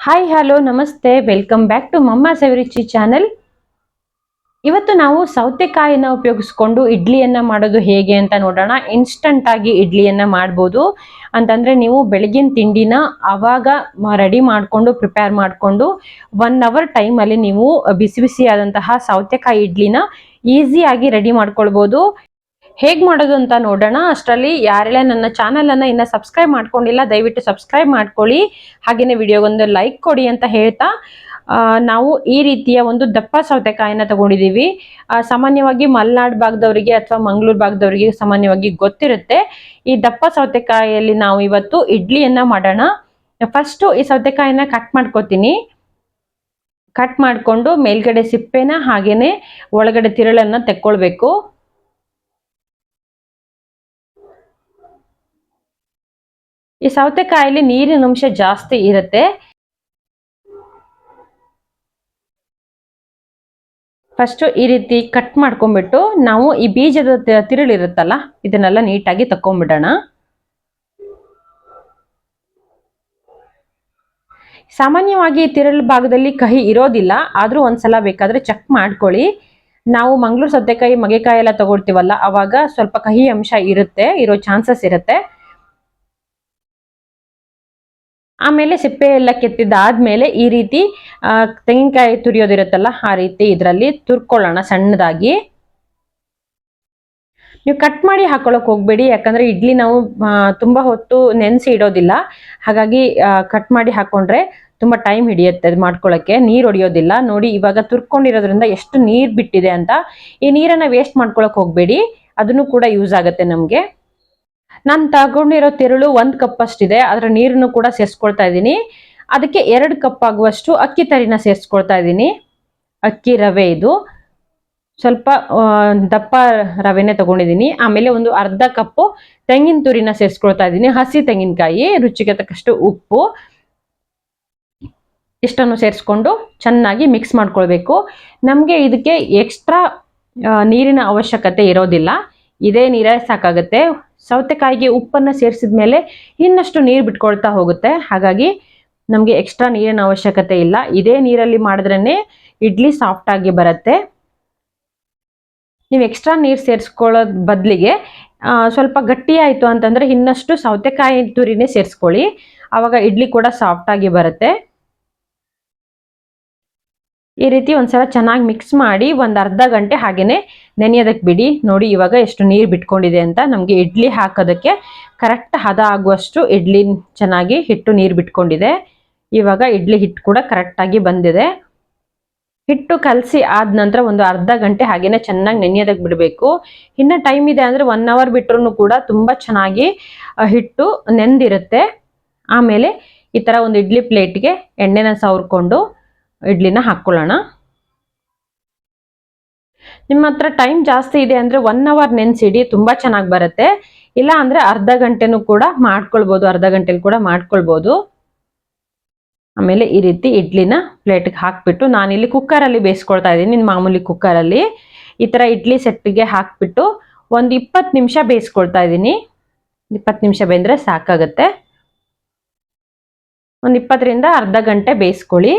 Hi hello ನಮಸ್ತೆ welcome back to Mamma's ಎವ್ರಿಚಿ channel. ಇವತ್ತು ನಾವು ಸೌತೆಕಾಯಿನ ಉಪಯೋಗಿಸ್ಕೊಂಡು ಇಡ್ಲಿಯನ್ನ ಮಾಡೋದು ಹೇಗೆ ಅಂತ ನೋಡೋಣ. ಇನ್ಸ್ಟಂಟ್ ಆಗಿ ಇಡ್ಲಿಯನ್ನ ಮಾಡ್ಬೋದು ಅಂತಂದ್ರೆ ನೀವು ಬೆಳಗಿನ ತಿಂಡಿನ ಅವಾಗ ರೆಡಿ ಮಾಡ್ಕೊಂಡು ಪ್ರಿಪೇರ್ ಮಾಡ್ಕೊಂಡು 1 ಅವರ್ ಟೈಮ್ ಅಲ್ಲಿ ನೀವು ಬಿಸಿ ಬಿಸಿಯಾದಂತಹ ಸೌತೆಕಾಯಿ ಇಡ್ಲಿನ ಈಸಿಯಾಗಿ ರೆಡಿ ಮಾಡ್ಕೊಳ್ಬೋದು. ಹೇಗ್ ಮಾಡೋದು ಅಂತ ನೋಡೋಣ. ಅಷ್ಟರಲ್ಲಿ ಯಾರೆಲ್ಲ ನನ್ನ ಚಾನೆಲ್ ಅನ್ನ ಇನ್ನ ಸಬ್ಸ್ಕ್ರೈಬ್ ಮಾಡ್ಕೊಂಡಿಲ್ಲ ದಯವಿಟ್ಟು ಸಬ್ಸ್ಕ್ರೈಬ್ ಮಾಡ್ಕೊಳ್ಳಿ, ಹಾಗೇನೆ ವಿಡಿಯೋಗೊಂದು ಲೈಕ್ ಕೊಡಿ ಅಂತ ಹೇಳ್ತಾ ನಾವು ಈ ರೀತಿಯ ಒಂದು ದಪ್ಪ ಸೌತೆಕಾಯಿನ ತಗೊಂಡಿದೀವಿ. ಸಾಮಾನ್ಯವಾಗಿ ಮಲೆನಾಡು ಭಾಗದವರಿಗೆ ಅಥವಾ ಮಂಗಳೂರು ಭಾಗದವರಿಗೆ ಸಾಮಾನ್ಯವಾಗಿ ಗೊತ್ತಿರುತ್ತೆ. ಈ ದಪ್ಪ ಸೌತೆಕಾಯಿಯಲ್ಲಿ ನಾವು ಇವತ್ತು ಇಡ್ಲಿಯನ್ನ ಮಾಡೋಣ. ಫಸ್ಟ್ ಈ ಸೌತೆಕಾಯಿನ ಕಟ್ ಮಾಡ್ಕೋತೀನಿ. ಕಟ್ ಮಾಡ್ಕೊಂಡು ಮೇಲ್ಗಡೆ ಸಿಪ್ಪೆನ ಹಾಗೇನೆ ಒಳಗಡೆ ತಿರುಳನ್ನ ತೆಕ್ಕೊಳ್ಬೇಕು. ಈ ಸೌತೆಕಾಯಲ್ಲಿ ನೀರಿನ ಅಂಶ ಜಾಸ್ತಿ ಇರುತ್ತೆ. ಫಸ್ಟ್ ಈ ರೀತಿ ಕಟ್ ಮಾಡ್ಕೊಂಡ್ಬಿಟ್ಟು ನಾವು ಈ ಬೀಜದ ತಿರುಳಿರುತ್ತಲ್ಲ ಇದನ್ನೆಲ್ಲ ನೀಟಾಗಿ ತಕೊಂಡ್ಬಿಡೋಣ. ಸಾಮಾನ್ಯವಾಗಿ ತಿರುಳು ಭಾಗದಲ್ಲಿ ಕಹಿ ಇರೋದಿಲ್ಲ, ಆದ್ರೂ ಒಂದ್ಸಲ ಬೇಕಾದ್ರೆ ಚೆಕ್ ಮಾಡ್ಕೊಳ್ಳಿ. ನಾವು ಮಂಗಳೂರು ಸೌತೆಕಾಯಿ ಮಗೆಕಾಯಿ ಎಲ್ಲ ತಗೊಳ್ತೀವಲ್ಲ ಅವಾಗ ಸ್ವಲ್ಪ ಕಹಿ ಅಂಶ ಇರೋ ಚಾನ್ಸಸ್ ಇರುತ್ತೆ. ಆಮೇಲೆ ಸಿಪ್ಪೆ ಎಲ್ಲ ಕೆತ್ತಿದ್ದಾದ್ಮೇಲೆ ಈ ರೀತಿ ತೆಂಗಿನಕಾಯಿ ತುರಿಯೋದಿರುತ್ತಲ್ಲ ಆ ರೀತಿ ಇದರಲ್ಲಿ ತುರ್ಕೊಳ್ಳೋಣ ಸಣ್ಣದಾಗಿ. ನೀವು ಕಟ್ ಮಾಡಿ ಹಾಕೊಳಕ್ ಹೋಗ್ಬೇಡಿ, ಯಾಕಂದ್ರೆ ಇಡ್ಲಿ ನಾವು ತುಂಬಾ ಹೊತ್ತು ನೆನೆಸಿ ಇಡೋದಿಲ್ಲ. ಹಾಗಾಗಿ ಕಟ್ ಮಾಡಿ ಹಾಕೊಂಡ್ರೆ ತುಂಬಾ ಟೈಮ್ ಹಿಡಿಯುತ್ತೆ ಅದು ಮಾಡ್ಕೊಳಕ್ಕೆ, ನೀರ್ ಹೊಡಿಯೋದಿಲ್ಲ. ನೋಡಿ ಇವಾಗ ತುರ್ಕೊಂಡಿರೋದ್ರಿಂದ ಎಷ್ಟು ನೀರ್ ಬಿಟ್ಟಿದೆ ಅಂತ. ಈ ನೀರನ್ನ ವೇಸ್ಟ್ ಮಾಡ್ಕೊಳಕ್ ಹೋಗ್ಬೇಡಿ, ಅದನ್ನು ಕೂಡ ಯೂಸ್ ಆಗುತ್ತೆ ನಮ್ಗೆ. ನಾನು ತಗೊಂಡಿರೋ ತಿರುಳು 1 ಕಪ್ ಅಷ್ಟಿದೆ. ಅದರ ನೀರನ್ನು ಕೂಡ ಸೇರಿಸ್ಕೊಳ್ತಾ ಇದ್ದೀನಿ. ಅದಕ್ಕೆ 2 ಕಪ್ ಆಗುವಷ್ಟು ಅಕ್ಕಿ ತರಿನ ಸೇರಿಸ್ಕೊಳ್ತಾ ಇದ್ದೀನಿ. ಅಕ್ಕಿ ರವೆ ಇದು ಸ್ವಲ್ಪ ದಪ್ಪ ರವೆನೆ ತಗೊಂಡಿದ್ದೀನಿ. ಆಮೇಲೆ ಒಂದು ಅರ್ಧ ಕಪ್ಪು ತೆಂಗಿನ ತುರಿನ ಸೇರಿಸ್ಕೊಳ್ತಾ ಇದ್ದೀನಿ. ಹಸಿ ತೆಂಗಿನಕಾಯಿ, ರುಚಿಗೆ ತಕ್ಕಷ್ಟು ಉಪ್ಪು, ಇಷ್ಟನ್ನು ಸೇರಿಸ್ಕೊಂಡು ಚೆನ್ನಾಗಿ ಮಿಕ್ಸ್ ಮಾಡ್ಕೊಳ್ಬೇಕು. ನಮಗೆ ಇದಕ್ಕೆ ಎಕ್ಸ್ಟ್ರಾ ನೀರಿನ ಅವಶ್ಯಕತೆ ಇರೋದಿಲ್ಲ, ಇದೇ ನೀರೇ ಸಾಕಾಗುತ್ತೆ. ಸೌತೆಕಾಯಿಗೆ ಉಪ್ಪನ್ನ ಸೇರಿಸಿದ್ಮೇಲೆ ಇನ್ನಷ್ಟು ನೀರು ಬಿಟ್ಕೊಳ್ತಾ ಹೋಗುತ್ತೆ, ಹಾಗಾಗಿ ನಮಗೆ ಎಕ್ಸ್ಟ್ರಾ ನೀರಿನ ಅವಶ್ಯಕತೆ ಇಲ್ಲ. ಇದೇ ನೀರಲ್ಲಿ ಮಾಡಿದ್ರೇನೆ ಇಡ್ಲಿ ಸಾಫ್ಟ್ ಆಗಿ ಬರುತ್ತೆ. ನೀವು ಎಕ್ಸ್ಟ್ರಾ ನೀರು ಸೇರಿಸ್ಕೊಳ್ಳೋದ್ ಬದಲಿಗೆ ಸ್ವಲ್ಪ ಗಟ್ಟಿ ಆಯ್ತು ಅಂತಂದ್ರೆ ಇನ್ನಷ್ಟು ಸೌತೆಕಾಯಿ ತುರಿನೇ ಸೇರಿಸ್ಕೊಳ್ಳಿ, ಆವಾಗ ಇಡ್ಲಿ ಕೂಡ ಸಾಫ್ಟ್ ಆಗಿ ಬರುತ್ತೆ. ಈ ರೀತಿ ಒಂದ್ಸಲ ಚೆನ್ನಾಗಿ ಮಿಕ್ಸ್ ಮಾಡಿ ಒಂದು ಅರ್ಧ ಗಂಟೆ ಹಾಗೇನೆ ನೆನೆಯೋದಕ್ಕೆ ಬಿಡಿ. ನೋಡಿ ಇವಾಗ ಎಷ್ಟು ನೀರು ಬಿಟ್ಕೊಂಡಿದೆ ಅಂತ. ನಮಗೆ ಇಡ್ಲಿ ಹಾಕೋದಕ್ಕೆ ಕರೆಕ್ಟ್ ಹದ ಆಗುವಷ್ಟು ಇಡ್ಲಿ ಚೆನ್ನಾಗಿ ಹಿಟ್ಟು ನೀರು ಬಿಟ್ಕೊಂಡಿದೆ. ಇವಾಗ ಇಡ್ಲಿ ಹಿಟ್ಟು ಕೂಡ ಕರೆಕ್ಟ್ ಆಗಿ ಬಂದಿದೆ. ಹಿಟ್ಟು ಕಲಸಿ ಆದ ನಂತರ ಒಂದು ಅರ್ಧ ಗಂಟೆ ಹಾಗೇನೆ ಚೆನ್ನಾಗಿ ನೆನೆಯೋದಕ್ಕೆ ಬಿಡಬೇಕು. ಇನ್ನು ಟೈಮ್ ಇದೆ ಅಂದ್ರೆ 1 ಅವರ್ ಬಿಟ್ರು ಕೂಡ ತುಂಬಾ ಚೆನ್ನಾಗಿ ಹಿಟ್ಟು ನೆಂದಿರುತ್ತೆ. ಆಮೇಲೆ ಈ ತರ ಒಂದು ಇಡ್ಲಿ ಪ್ಲೇಟ್ಗೆ ಎಣ್ಣೆನ ಸವರ್ಕೊಂಡು ಇಡ್ಲಿನ ಹಾಕೊಳ್ಳೋಣ. ನಿಮ್ಮ ಹತ್ರ ಟೈಮ್ ಜಾಸ್ತಿ ಇದೆ ಅಂದ್ರೆ 1 ಅವರ್ ನೆನೆಸಿಡಿ, ತುಂಬಾ ಚೆನ್ನಾಗಿ ಬರುತ್ತೆ. ಇಲ್ಲ ಅಂದ್ರೆ ಅರ್ಧ ಗಂಟೆನೂ ಕೂಡ ಮಾಡ್ಕೊಳ್ಬಹುದು, ಅರ್ಧ ಗಂಟೆಲಿ ಕೂಡ ಮಾಡ್ಕೊಳ್ಬಹುದು. ಆಮೇಲೆ ಈ ರೀತಿ ಇಡ್ಲಿನ ಪ್ಲೇಟ್ಗೆ ಹಾಕ್ಬಿಟ್ಟು ನಾನಿಲ್ಲಿ ಕುಕ್ಕರಲ್ಲಿ ಬೇಯಿಸ್ಕೊಳ್ತಾ ಇದ್ದೀನಿ. ಮಾಮೂಲಿ ಕುಕ್ಕರಲ್ಲಿ ಈ ತರ ಇಡ್ಲಿ ಸೆಟ್ಗೆ ಹಾಕ್ಬಿಟ್ಟು ಒಂದು 20 ನಿಮಿಷ ಬೇಯಿಸ್ಕೊಳ್ತಾ ಇದ್ದೀನಿ. 20 ನಿಮಿಷ ಬೆಂದ್ರೆ ಸಾಕಾಗತ್ತೆ. ಒಂದು 20 ರಿಂದ ಅರ್ಧ ಗಂಟೆ ಬೇಯಿಸ್ಕೊಳ್ಳಿ.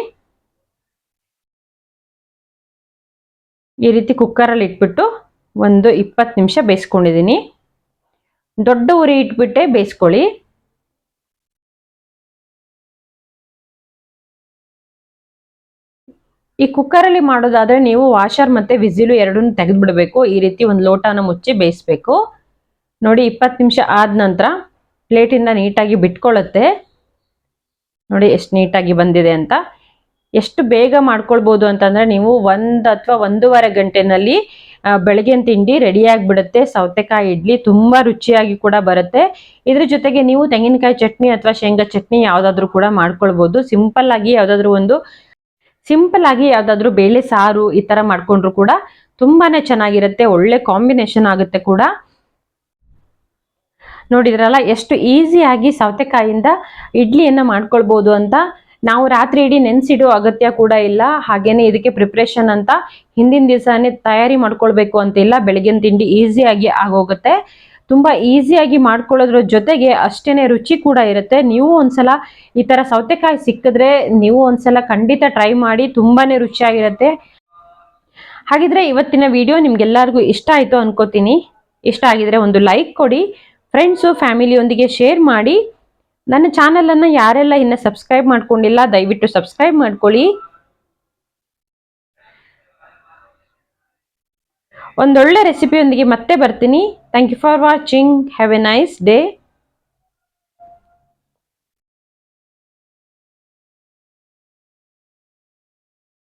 ಈ ರೀತಿ ಕುಕ್ಕರಲ್ಲಿ ಇಟ್ಬಿಟ್ಟು ಒಂದು 20 ನಿಮಿಷ ಬೇಯಿಸ್ಕೊಂಡಿದ್ದೀನಿ. ದೊಡ್ಡ ಉರಿ ಇಟ್ಬಿಟ್ಟೆ ಬೇಯಿಸ್ಕೊಳ್ಳಿ. ಈ ಕುಕ್ಕರಲ್ಲಿ ಮಾಡೋದಾದ್ರೆ ನೀವು ವಾಷರ್ ಮತ್ತೆ ವಿಸಿಲು ಎರಡನ್ನೂ ತೆಗೆದು ಬಿಡಬೇಕು. ಈ ರೀತಿ ಒಂದು ಲೋಟನ ಮುಚ್ಚಿ ಬೇಯಿಸ್ಬೇಕು. ನೋಡಿ 20 ನಿಮಿಷ ಆದ ನಂತರ ಪ್ಲೇಟಿಂದ ನೀಟಾಗಿ ಬಿಟ್ಕೊಳ್ಳುತ್ತೆ. ನೋಡಿ ಎಷ್ಟು ನೀಟಾಗಿ ಬಂದಿದೆ ಅಂತ. ಎಷ್ಟು ಬೇಗ ಮಾಡ್ಕೊಳ್ಬಹುದು ಅಂತಂದ್ರೆ ನೀವು 1 ಅಥವಾ 1.5 ಗಂಟೆನಲ್ಲಿ ಬೆಳಗಿನ ತಿಂಡಿ ರೆಡಿ ಆಗಿಬಿಡುತ್ತೆ. ಸೌತೆಕಾಯಿ ಇಡ್ಲಿ ತುಂಬಾ ರುಚಿಯಾಗಿ ಕೂಡ ಬರುತ್ತೆ. ಇದ್ರ ಜೊತೆಗೆ ನೀವು ತೆಂಗಿನಕಾಯಿ ಚಟ್ನಿ ಅಥವಾ ಶೇಂಗಾ ಚಟ್ನಿ ಯಾವ್ದಾದ್ರು ಕೂಡ ಮಾಡ್ಕೊಳ್ಬಹುದು. ಸಿಂಪಲ್ ಆಗಿ ಯಾವ್ದಾದ್ರು ಬೇಳೆ ಸಾರು ಈ ತರ ಮಾಡ್ಕೊಂಡ್ರು ಕೂಡ ತುಂಬಾನೇ ಚೆನ್ನಾಗಿರುತ್ತೆ, ಒಳ್ಳೆ ಕಾಂಬಿನೇಷನ್ ಆಗುತ್ತೆ ಕೂಡ. ನೋಡಿದ್ರಲ್ಲ ಎಷ್ಟು ಈಸಿಯಾಗಿ ಸೌತೆಕಾಯಿಂದ ಇಡ್ಲಿಯನ್ನ ಮಾಡ್ಕೊಳ್ಬಹುದು ಅಂತ. ನಾವು ರಾತ್ರಿ ಇಡೀ ನೆನೆಸಿಡೋ ಅಗತ್ಯ ಕೂಡ ಇಲ್ಲ. ಹಾಗೇನೆ ಇದಕ್ಕೆ ಪ್ರಿಪ್ರೇಷನ್ ಅಂತ ಹಿಂದಿನ ದಿವಸನೇ ತಯಾರಿ ಮಾಡ್ಕೊಳ್ಬೇಕು ಅಂತ ಇಲ್ಲ. ಬೆಳಗಿನ ತಿಂಡಿ ಈಸಿಯಾಗಿ ಆಗೋಗುತ್ತೆ. ತುಂಬಾ ಈಸಿಯಾಗಿ ಮಾಡ್ಕೊಳ್ಳೋದ್ರ ಜೊತೆಗೆ ಅಷ್ಟೇನೆ ರುಚಿ ಕೂಡ ಇರುತ್ತೆ. ನೀವು ಒಂದ್ಸಲ ಈ ತರ ಸೌತೆಕಾಯಿ ಸಿಕ್ಕಿದ್ರೆ ನೀವು ಒಂದ್ಸಲ ಖಂಡಿತ ಟ್ರೈ ಮಾಡಿ, ತುಂಬಾನೇ ರುಚಿಯಾಗಿರುತ್ತೆ. ಹಾಗಿದ್ರೆ ಇವತ್ತಿನ ವಿಡಿಯೋ ನಿಮ್ಗೆಲ್ಲರಿಗೂ ಇಷ್ಟ ಆಯ್ತು ಅನ್ಕೋತೀನಿ. ಇಷ್ಟ ಆಗಿದ್ರೆ ಒಂದು ಲೈಕ್ ಕೊಡಿ, ಫ್ರೆಂಡ್ಸು ಫ್ಯಾಮಿಲಿಯೊಂದಿಗೆ ಶೇರ್ ಮಾಡಿ. ನನ್ನ ಚಾನೆಲ್ ಅನ್ನ ಯಾರೆಲ್ಲ ಇನ್ನ ಸಬ್ಸ್ಕ್ರೈಬ್ ಮಾಡ್ಕೊಂಡಿಲ್ಲ ದಯವಿಟ್ಟು ಸಬ್ಸ್ಕ್ರೈಬ್ ಮಾಡ್ಕೊಳ್ಳಿ. ಒಂದೊಳ್ಳೆ ರೆಸಿಪಿಯೊಂದಿಗೆ ಮತ್ತೆ ಬರ್ತೀನಿ. Thank you for watching. Have a nice day.